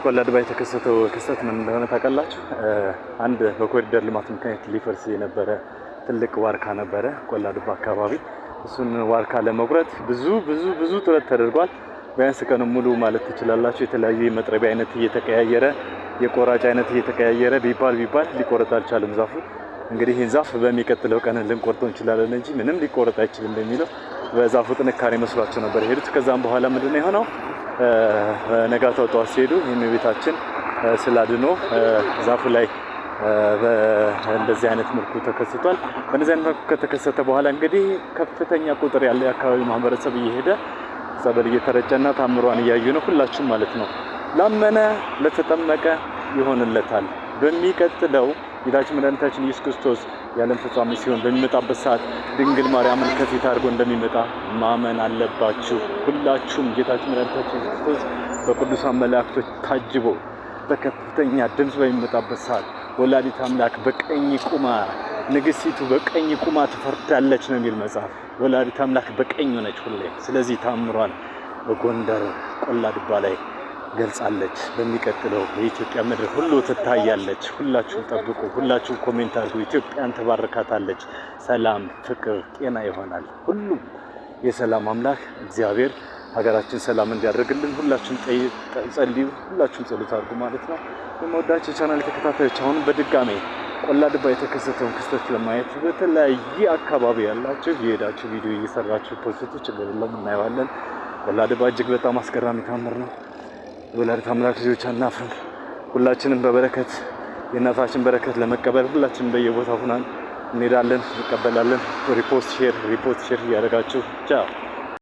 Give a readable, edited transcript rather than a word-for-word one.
ቆላድባ የተከሰተው ክስተት ምን እንደሆነ ታውቃላችሁ? አንድ በኮሪደር ልማት ምክንያት ሊፈርስ የነበረ ትልቅ ዋርካ ነበረ ቆላድባ አካባቢ። እሱን ዋርካ ለመቁረጥ ብዙ ጥረት ተደርጓል። ቢያንስ ቀኑን ሙሉ ማለት ትችላላችሁ። የተለያዩ የመጥረቢያ አይነት እየተቀያየረ የቆራጭ አይነት እየተቀያየረ ቢባል ሊቆረጥ አልቻለም ዛፉ። እንግዲህ ይህን ዛፍ በሚቀጥለው ቀን ልንቆርጠው እንችላለን እንጂ ምንም ሊቆረጥ አይችልም በሚለው በዛፉ ጥንካሬ መስሏቸው ነበር የሄዱት። ከዛም በኋላ ምንድነው የሆነው? ነጋታው ጠዋት ሲሄዱ የእመቤታችን ስላድኖ ዛፉ ላይ በእንደዚህ አይነት መልኩ ተከስቷል። በእንደዚህ አይነት መልኩ ከተከሰተ በኋላ እንግዲህ ከፍተኛ ቁጥር ያለው የአካባቢ ማህበረሰብ እየሄደ ጸበል እየተረጨና ታምሯን እያዩ ነው። ሁላችሁም ማለት ነው። ላመነ ለተጠመቀ ይሆንለታል። በሚቀጥለው ጌታችን መድኃኒታችን ኢየሱስ ክርስቶስ የዓለም ፍጻሜ ሲሆን በሚመጣበት ሰዓት ድንግል ማርያምን ከፊት አድርጎ እንደሚመጣ ማመን አለባችሁ። ሁላችሁም ጌታችን መድኃኒታችን ኢየሱስ ክርስቶስ በቅዱሳን መላእክቶች ታጅቦ በከፍተኛ ድምፅ በሚመጣበት ሰዓት ወላዲተ አምላክ በቀኝ ቁማ፣ ንግስቲቱ በቀኝ ቁማ ትፈርዳለች ነው የሚል መጽሐፍ። ወላዲተ አምላክ በቀኝ ሆነች ሁሌ። ስለዚህ ታምሯን በጎንደር ቆላድባ ላይ ገልጻለች። በሚቀጥለው የኢትዮጵያ ምድር ሁሉ ትታያለች። ሁላችሁም ጠብቁ። ሁላችሁም ኮሜንት አድርጉ። ኢትዮጵያን ትባርካታለች። ሰላም፣ ፍቅር፣ ጤና ይሆናል። ሁሉም የሰላም አምላክ እግዚአብሔር ሀገራችን ሰላም እንዲያደርግልን ሁላችሁም ጸልዩ። ሁላችሁም ጸሎት አድርጉ ማለት ነው። የምወዳችሁ ቻናል ተከታታዮች አሁን በድጋሜ ቆላድባ የተከሰተውን ክስተት ለማየት በተለያየ አካባቢ ያላችሁ የሄዳችሁ ቪዲዮ እየሰራችሁ ፖስቱ ችግር የለም እናየዋለን። ቆላድባ እጅግ በጣም አስገራሚ ታምር ነው። ወላዲተ አምላክ ልጆች አናፍርም። ሁላችንም በበረከት የእናታችን በረከት ለመቀበል ሁላችንም በየቦታው ሆነን እንሄዳለን፣ እንቀበላለን። ሪፖስት ሼር እያደረጋችሁ ቻው።